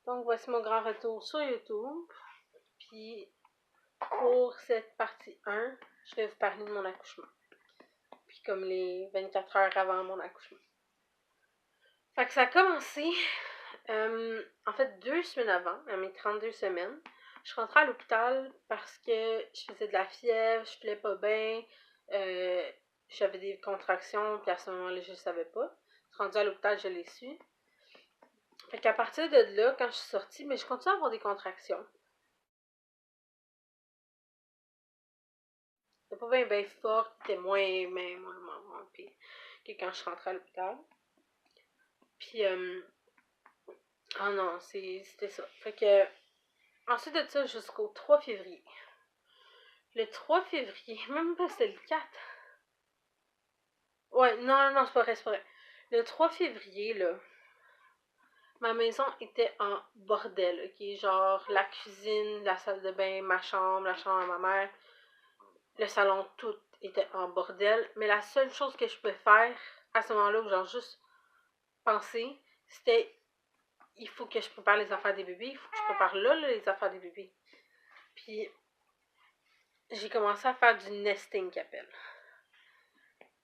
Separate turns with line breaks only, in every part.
Donc voici mon grand retour sur YouTube. Puis pour cette partie 1, je vais vous parler de mon accouchement. Puis comme les 24 heures avant mon accouchement. Fait que ça a commencé, en fait 2 semaines avant, à mes 32 semaines. Je rentrais à l'hôpital parce que je faisais de la fièvre, je filais pas bien, j'avais des contractions, puis à ce moment-là, je le savais pas. Je suis rendue à l'hôpital, je l'ai su. Fait qu'à partir de là, quand je suis sortie, mais je continue à avoir des contractions. C'était pas bien fort, c'était moins pire que quand je rentrais à l'hôpital. Puis, oh non, c'était ça. Fait que, ensuite de ça, jusqu'au 3 février. Le 3 février, même pas c'était le 4. Ouais, non, c'est pas vrai, c'est pas vrai. Le 3 février, là, ma maison était en bordel, ok? Genre, la cuisine, la salle de bain, ma chambre, la chambre à ma mère, le salon, tout était en bordel. Mais la seule chose que je pouvais faire à ce moment-là, où genre juste penser, c'était il faut que je prépare les affaires des bébés, il faut que je prépare là les affaires des bébés. Puis j'ai commencé à faire du nesting qu'ils appellent.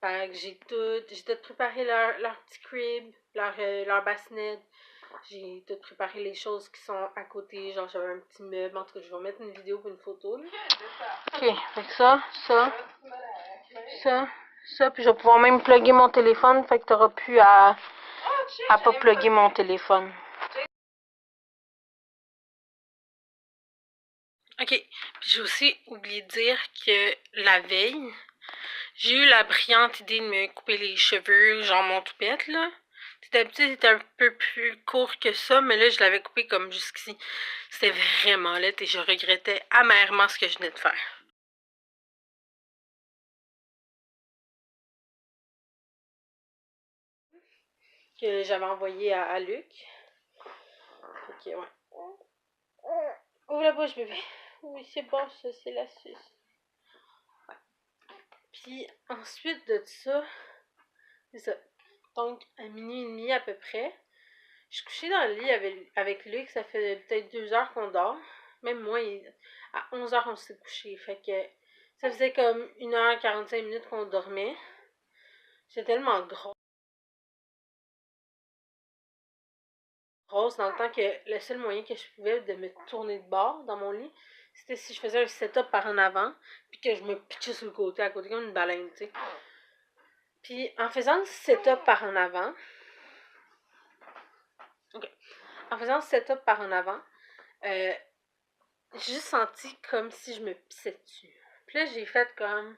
Fait que j'ai tout préparé leur petit crib, leur bassinette. J'ai tout préparé les choses qui sont à côté, genre j'avais un petit meuble, en tout cas je vais mettre une vidéo pour une photo là. Ok, fait que ça, puis je vais pouvoir même plugger mon téléphone, fait que t'auras plus à pas plugger mon téléphone. Ok, puis j'ai aussi oublié de dire que la veille, j'ai eu la brillante idée de me couper les cheveux, genre mon toupette là. D'habitude, c'était un peu plus court que ça, mais là, je l'avais coupé comme jusqu'ici. C'était vraiment laid et je regrettais amèrement ce que je venais de faire. Que j'avais envoyé à Luc. Ok, ouais. Ouvre la bouche, bébé. Oui, c'est bon, ça, c'est la suce. Ouais. Puis ensuite de ça, c'est ça. Donc, à minuit et demi à peu près, je suis couchée dans le lit avec Luc, ça fait peut-être 2 heures qu'on dort. Même moi, à 11 heures, on s'est couché. Fait que ça faisait comme 1h45 qu'on dormait. J'étais tellement grosse dans le temps que le seul moyen que je pouvais de me tourner de bord dans mon lit, c'était si je faisais un setup par en avant, puis que je me pitchais sur le côté, à côté comme une baleine, tu sais. Puis en faisant le setup par en avant, en faisant le setup par en avant, j'ai juste senti comme si je me pissais dessus. Puis là, j'ai fait comme...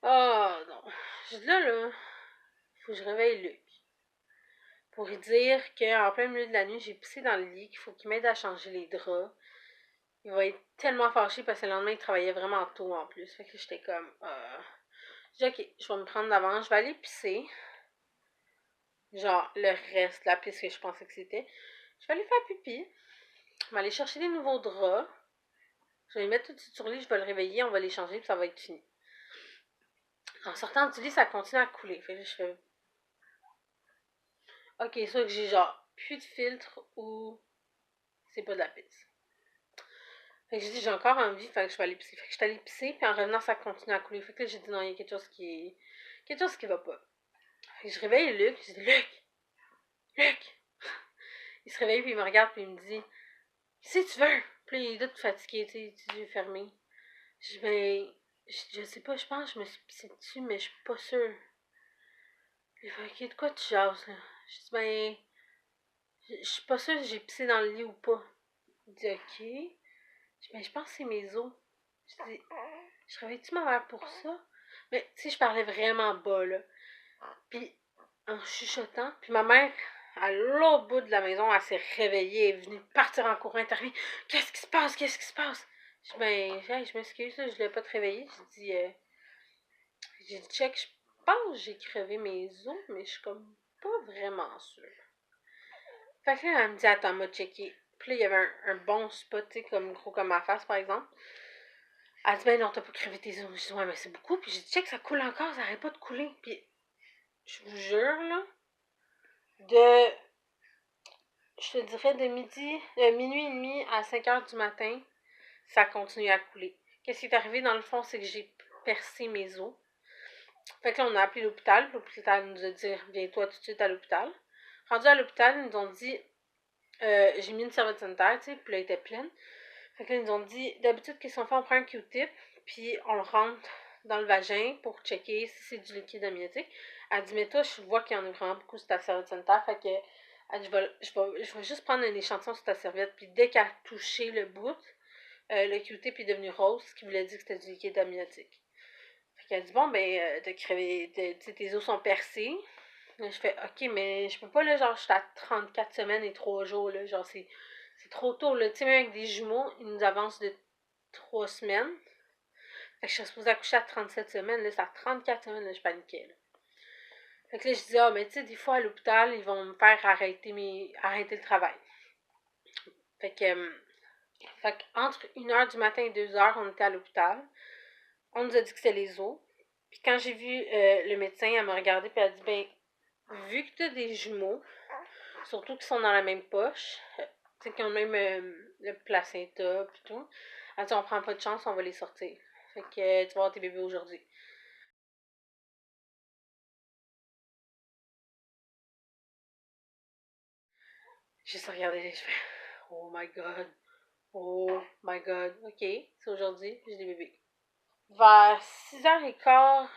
Oh non. J'ai dit là, faut que je réveille Luc. Pour lui dire qu'en plein milieu de la nuit, j'ai pissé dans le lit, qu'il faut qu'il m'aide à changer les draps. Il va être tellement fâché parce que le lendemain, il travaillait vraiment tôt en plus. Fait que j'étais comme... J'ai dit, ok, je vais me prendre d'avance, je vais aller pisser. Genre, le reste, la pisse que je pensais que c'était. Je vais aller faire pipi. Je vais aller chercher des nouveaux draps. Je vais les mettre tout de suite sur le lit, je vais le réveiller, on va les changer, puis ça va être fini. En sortant du lit, ça continue à couler. Fait que je fais... Ok, soit que j'ai genre plus de filtre ou c'est pas de la pisse. Fait que j'ai dit, j'ai encore envie, fait que je vais aller pisser. Fait que je suis allée pisser, puis en revenant, ça continue à couler. Fait que là, j'ai dit, non, il y a quelque chose qui va pas. Fait que je réveille Luc, je dis, Luc! Il se réveille, puis il me regarde, puis il me dit, si tu veux. Puis il est tout fatigué, tu sais, les yeux fermés. Je dis, ben, je sais pas, je pense que je me suis pissée dessus, mais je suis pas sûre. Il fait, ok, de quoi tu jases, là? Je dis, ben, je suis pas sûre si j'ai pissé dans le lit ou pas. Il dit, ok. Je dis, ben, je pense que c'est mes os. Je dis, je réveille-tu ma mère pour ça? Mais, tu sais, je parlais vraiment bas, là. Puis, en chuchotant, puis ma mère, à l'autre bout de la maison, elle s'est réveillée, elle est venue partir en courant, elle est arrivée. Qu'est-ce qui se passe? Qu'est-ce qui se passe? Je dis, ben, hey, je m'excuse, là, je l'ai pas te réveiller. J'ai dit, check, je pense que j'ai crevé mes os, mais je suis comme pas vraiment sûre. Fait que là, elle me dit, attends, m'a checké. Puis là, il y avait un bon spot, tu sais, comme gros comme ma face, par exemple. Elle dit, ben non, t'as pas crevé tes os. Je dis, ouais, mais c'est beaucoup. Puis j'ai dit, check, ça coule encore, ça arrête pas de couler. Puis, je vous jure, là, de, je te dirais de minuit et demi à 5 heures du matin, ça continue à couler. Qu'est-ce qui est arrivé, dans le fond, c'est que j'ai percé mes os. Fait que là, on a appelé l'hôpital. L'hôpital nous a dit, viens-toi tout de suite à l'hôpital. Rendu à l'hôpital, ils nous ont dit, j'ai mis une serviette sanitaire, tu sais, puis là, elle était pleine. Fait que là, ils nous ont dit, d'habitude, qu'est-ce qu'on fait? On prend un Q-tip, puis on le rentre dans le vagin pour checker si c'est du liquide amniotique. Elle dit, mais toi, je vois qu'il y en a vraiment beaucoup sur ta serviette sanitaire, fait que, elle dit, je vais juste prendre un échantillon sur ta serviette, puis dès qu'elle a touché le bout, le Q-tip est devenu rose, ce qui voulait dire que c'était du liquide amniotique. Fait qu'elle dit, bon, ben, tes os sont percés. Là, je fais, ok, mais je peux pas, là, genre, je suis à 34 semaines et 3 jours, là, genre, c'est trop tôt, là. Tu sais, même avec des jumeaux, ils nous avancent de 3 semaines. Fait que je suis supposée accoucher à 37 semaines, là, c'est à 34 semaines, là, je paniquais, là. Fait que là, je dis, ah, mais tu sais, des fois, à l'hôpital, ils vont me faire arrêter le travail. Fait que, entre 1h du matin et 2h, on était à l'hôpital. On nous a dit que c'était les os. Puis quand j'ai vu le médecin, elle m'a regardé et elle a dit, ben, vu que tu as des jumeaux, surtout qu'ils sont dans la même poche, tu sais, qu'ils ont même le placenta et tout, elle dit, on prend pas de chance, on va les sortir. Fait que tu vas avoir tes bébés aujourd'hui. J'ai juste regardé, je fais, oh my god, oh my god, ok, c'est aujourd'hui, j'ai des bébés. Vers 6h15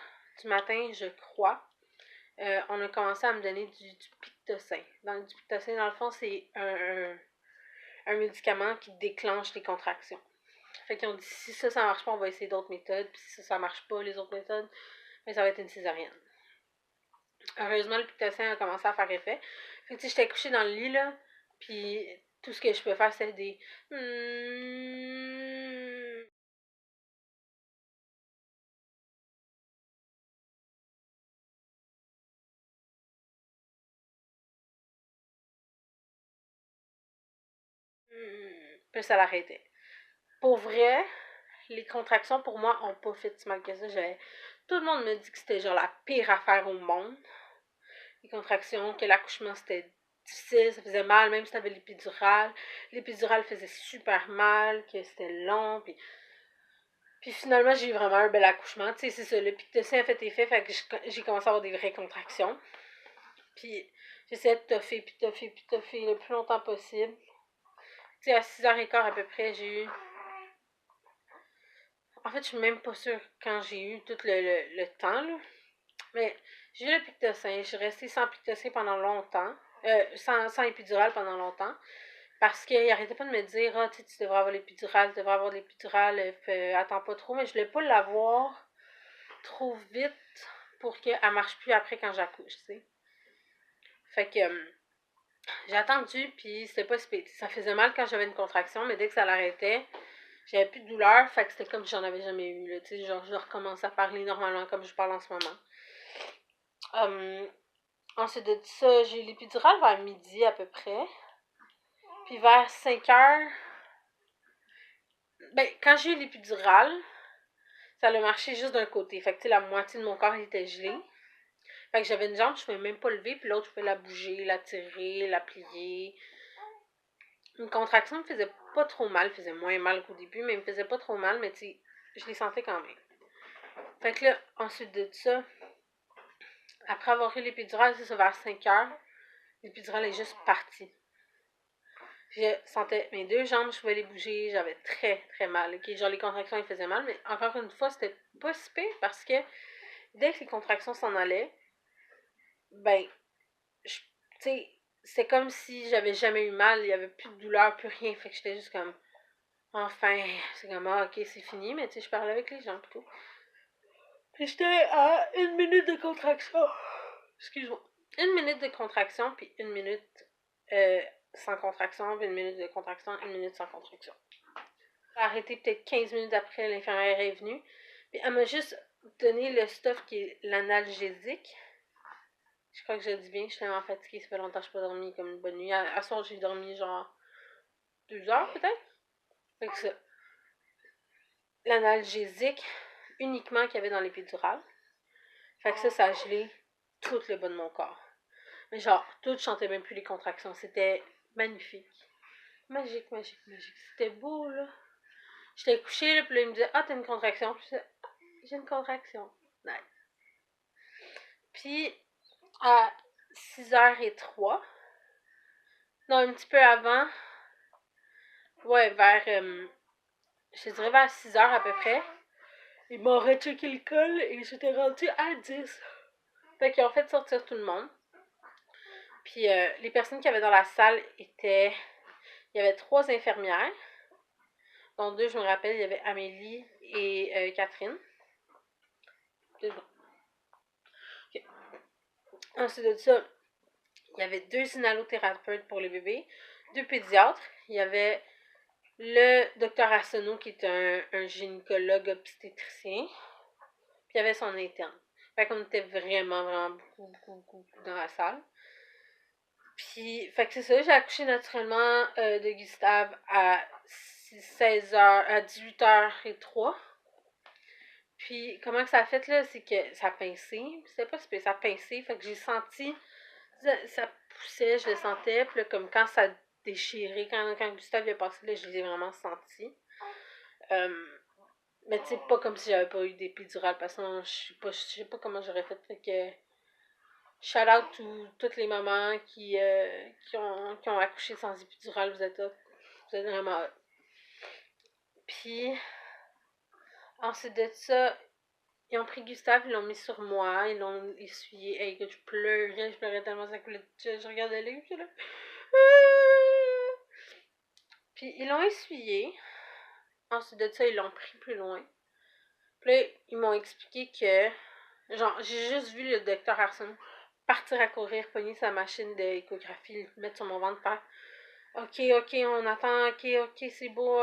du matin, je crois, on a commencé à me donner du Pictocin. Du Pictocin, dans le fond, c'est un médicament qui déclenche les contractions. Fait qu'ils ont dit, si ça marche pas, on va essayer d'autres méthodes. Puis si ça marche pas, les autres méthodes, mais ça va être une césarienne. Heureusement, le Pictocin a commencé à faire effet. Fait que tu sais, j'étais couchée dans le lit, là, puis tout ce que je peux faire, c'est des... Puis ça l'arrêtait. Pour vrai, les contractions, pour moi, ont pas fait si mal que ça. Tout le monde me dit que c'était genre la pire affaire au monde. Les contractions, que l'accouchement c'était difficile, ça faisait mal, même si t'avais l'épidural. L'épidural faisait super mal, que c'était long, puis finalement, j'ai eu vraiment un bel accouchement. Tu sais, c'est ça, le Pictocin a fait effet, fait que j'ai commencé à avoir des vraies contractions. Puis j'essayais de toffer le plus longtemps possible. Tu sais, à 6h15 à peu près, j'ai eu... En fait, je suis même pas sûre quand j'ai eu tout le temps, là. Mais j'ai eu le Pictocin. Je suis restée sans Pictocin pendant longtemps. Sans épidural pendant longtemps. Parce qu'il arrêtait pas de me dire, ah, tu devrais avoir l'épidural, tu devrais avoir l'épidural, attends pas trop. Mais je voulais pas l'avoir trop vite pour qu'elle marche plus après quand j'accouche, tu sais. Fait que j'ai attendu, puis c'était pas ça faisait mal quand j'avais une contraction, mais dès que ça l'arrêtait, j'avais plus de douleur, fait que c'était comme si j'en avais jamais eu, là, tu sais, genre je recommençais à parler normalement comme je parle en ce moment. Ensuite de ça, j'ai eu l'épidural vers midi à peu près. Puis vers 5 heures, ben, quand j'ai eu l'épidural, ça a marché juste d'un côté. Fait que, tu sais, la moitié de mon corps était gelé. Fait que j'avais une jambe, je pouvais même pas lever, puis l'autre, je pouvais la bouger, la tirer, la plier. Une contraction me faisait pas trop mal, faisait moins mal qu'au début, mais il me faisait pas trop mal, mais tu sais, je les sentais quand même. Fait que là, ensuite de ça, après avoir eu l'épidural, c'est ça, vers 5 heures, l'épidural est juste parti. Je sentais mes 2 jambes, je pouvais les bouger, j'avais très, très mal. OK, genre les contractions, elles faisaient mal, mais encore une fois, c'était pas si pire parce que dès que les contractions s'en allaient, ben, tu sais, c'est comme si j'avais jamais eu mal, il y avait plus de douleur, plus rien. Fait que j'étais juste comme, enfin, c'est comme, ah, ok, c'est fini, mais tu sais, je parlais avec les gens pis tout. Puis j'étais à 1 minute de contraction. Excuse-moi. 1 minute de contraction, puis 1 minute sans contraction, puis 1 minute de contraction, 1 minute sans contraction. J'ai arrêté peut-être 15 minutes après, l'infirmière est venue. Puis elle m'a juste donné le stuff qui est l'analgésique. Je crois que je le dis bien, je suis tellement fatiguée, ça fait longtemps que je n'ai pas dormi comme une bonne nuit. À soir, j'ai dormi genre 2 heures peut-être. Fait que ça. L'analgésique uniquement qu'il y avait dans l'épidural. Fait que ça a gelé tout le bas de mon corps. Mais genre, tout, je sentais même plus les contractions. C'était magnifique. Magique, magique, magique. C'était beau, là. J'étais couchée, là, puis là, il me disait, ah, t'as une contraction. Puis j'ai une contraction. Nice. Puis, à 6h03, non, un petit peu avant, ouais, vers, je dirais vers 6h à peu près, ils m'ont rechecké le col et j'étais rendue à 10. Fait qu'ils ont fait sortir tout le monde. Puis les personnes qui avaient dans la salle étaient... Il y avait 3 infirmières, dont 2, je me rappelle, il y avait Amélie et Catherine. 2 secondes. Okay. Ensuite de ça, il y avait 2 inhalothérapeutes pour les bébés, 2 pédiatres. Il y avait le docteur Arsenault, qui est un gynécologue obstétricien. Puis il y avait son interne. Fait qu'on était vraiment, vraiment beaucoup dans la salle. Puis, fait que c'est ça, j'ai accouché naturellement de Gustave à 16h, à 18h03. Puis, comment que ça a fait, là, c'est que ça a pincé. C'était pas super, ça a pincé. Fait que j'ai senti, ça poussait, je le sentais. Puis là, comme quand ça déchirait, quand Gustave est passé, là, je l'ai vraiment senti. Mais tu sais, pas comme si j'avais pas eu d'épidural, parce que je sais pas comment j'aurais fait. Fait que, shout out toutes les mamans qui ont accouché sans épidural, vous êtes vraiment hot. Puis, ensuite de ça, ils ont pris Gustave, ils l'ont mis sur moi, ils l'ont essuyé. Hey, que je pleurais tellement, ça coulait. Je regardais les puis là. Puis, ils l'ont essuyé. Ensuite de ça, ils l'ont pris plus loin. Puis là, ils m'ont expliqué que, genre, j'ai juste vu le docteur Arson partir à courir, pogner sa machine d'échographie, le mettre sur mon ventre, faire OK, on attend, OK, c'est beau.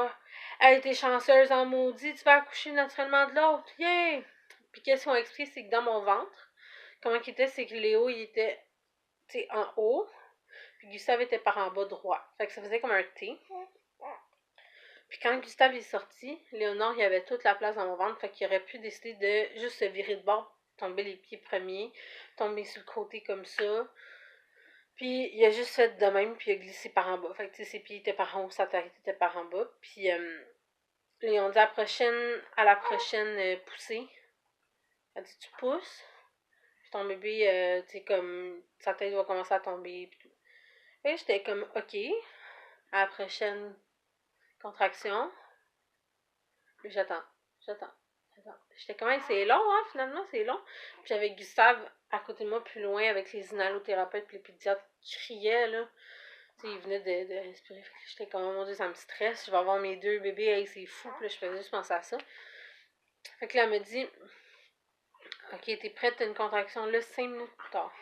Elle était chanceuse en maudit, tu vas accoucher naturellement de l'autre, yeah! Puis qu'est-ce qu'ils ont expliqué, c'est que dans mon ventre, comment qu'il était, c'est que Léo, il était, tu sais, en haut, puis Gustave était par en bas droit. Fait que ça faisait comme un T. Puis quand Gustave est sorti, Léonore, il avait toute la place dans mon ventre, fait qu'il aurait pu décider de juste se virer de bord, tomber les pieds premiers, tomber sur le côté comme ça. Puis il a juste fait de même, puis il a glissé par en bas. Fait que tu sais, ses pieds étaient par en haut, sa tête était par en bas. Puis ils ont dit à la prochaine poussée, elle dit tu pousses, puis ton bébé, tu sais, comme sa tête va commencer à tomber, puis tout. Et j'étais comme OK, à la prochaine contraction, puis j'attends. J'étais quand même, c'est long, hein, finalement, c'est long. Puis j'avais Gustave à côté de moi, plus loin, avec les inhalothérapeutes et les pédiatres qui criaient, là. Tu sais, ils venaient de respirer. J'étais comme, oh mon Dieu, ça me stresse. Je vais avoir mes 2 bébés, hey, c'est fou. Puis là, je faisais juste penser à ça. Fait que là, elle me dit, OK, t'es prête, t'as une contraction, là, 5 minutes plus tard.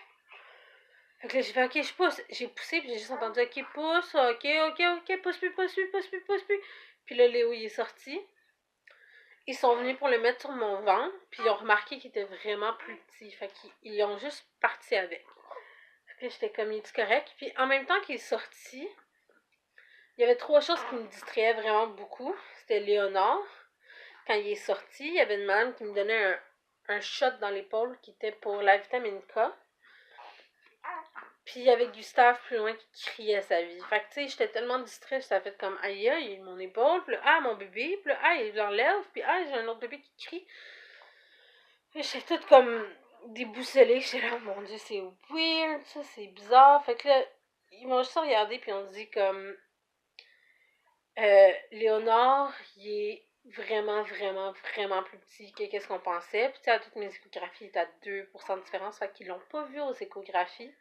Fait que là, j'ai fait, OK, je pousse. J'ai poussé, puis j'ai juste entendu, OK, pousse, OK, pousse plus. Puis là, Léo, il est sorti. Ils sont venus pour le mettre sur mon ventre, puis ils ont remarqué qu'il était vraiment plus petit. Fait qu'ils ont juste parti avec. Fait que j'étais comme, il est correct. Puis en même temps qu'il est sorti, il y avait 3 choses qui me distrayaient vraiment beaucoup. C'était Léonard. Quand il est sorti, il y avait une madame qui me donnait un shot dans l'épaule qui était pour la vitamine K. Puis il y avait Gustave plus loin qui criait sa vie. Fait que tu sais, j'étais tellement distraite, ça fait comme aïe aïe, mon épaule, puis là, ah, mon bébé, puis là, ah, il l'enlève, puis ah, j'ai un autre bébé qui crie. J'étais toute comme déboussolée. J'étais là, oh mon Dieu, c'est weird, ça, c'est bizarre. Fait que là, ils m'ont juste regardé, puis on dit comme, Léonard, il est vraiment, vraiment, vraiment plus petit que qu'est-ce qu'on pensait. Puis, à toutes mes échographies, il est à 2% de différence. Fait qu'ils l'ont pas vu aux échographies.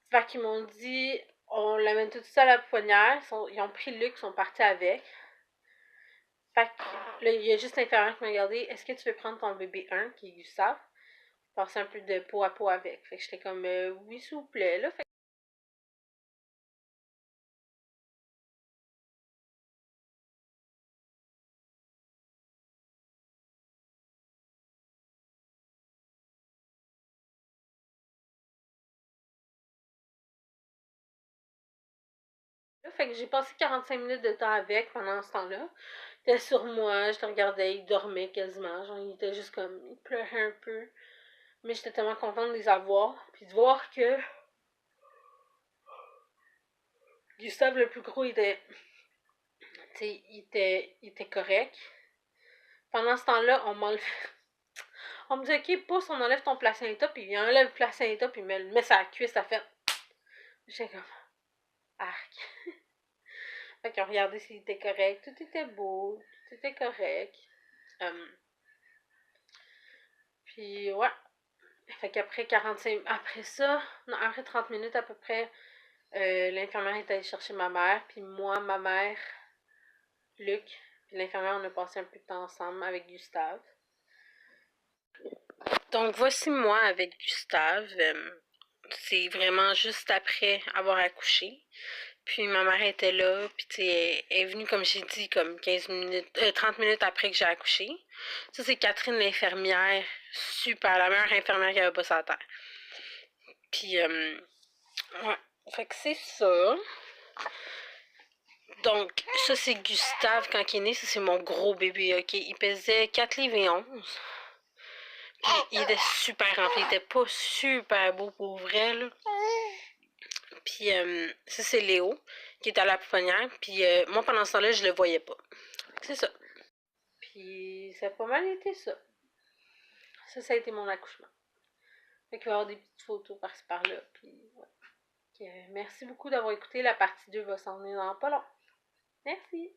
Fait qu'ils m'ont dit, on l'amène tout ça à la pouponnière. Ils ont pris Luc, ils sont partis avec. Fait que là, il y a juste l'infirmière qui m'a regardé. Est-ce que tu veux prendre ton bébé 1, qui est Gustave, passer un peu de peau à peau avec? Fait que j'étais comme, oui, s'il vous plaît, là. Fait que j'ai passé 45 minutes de temps avec pendant ce temps-là. Il était sur moi, je le regardais, il dormait quasiment. Genre, il était juste comme, il pleurait un peu. Mais j'étais tellement contente de les avoir. Puis de voir que Gustave, le plus gros, il était correct. Pendant ce temps-là, on me dit, ok, pousse, on enlève ton placenta, puis il enlève le placenta, puis il me le met sur la cuisse, ça fait. J'étais comme, arc. Fait qu'ils ont regardé s'il était correct, tout était beau, tout était correct. Puis, ouais. Fait qu'après 45. Après ça, non, après 30 minutes à peu près, l'infirmière est allée chercher ma mère, puis moi, ma mère, Luc, puis l'infirmière, on a passé un peu de temps ensemble avec Gustave. Donc, voici moi avec Gustave. C'est vraiment juste après avoir accouché. Puis ma mère était là, puis tu sais, elle est venue, comme j'ai dit, comme 15 minutes, 30 minutes après que j'ai accouché. Ça, c'est Catherine l'infirmière, super, la meilleure infirmière qui avait pas sa terre. Puis, ouais, fait que c'est ça. Donc, ça, c'est Gustave quand il est né, ça, c'est mon gros bébé, ok? Il pesait 4 livres et 11. Puis, il était super rempli, il était pas super beau pour vrai, là. Puis, ça, c'est Léo, qui est à la pouponnière. Puis, moi, pendant ce temps-là, je le voyais pas. C'est ça. Puis, ça a pas mal été ça. Ça a été mon accouchement. Fait qu'il va y avoir des petites photos par-ci par-là. Puis, ouais. Merci beaucoup d'avoir écouté. La partie 2 va s'en venir dans pas long. Merci.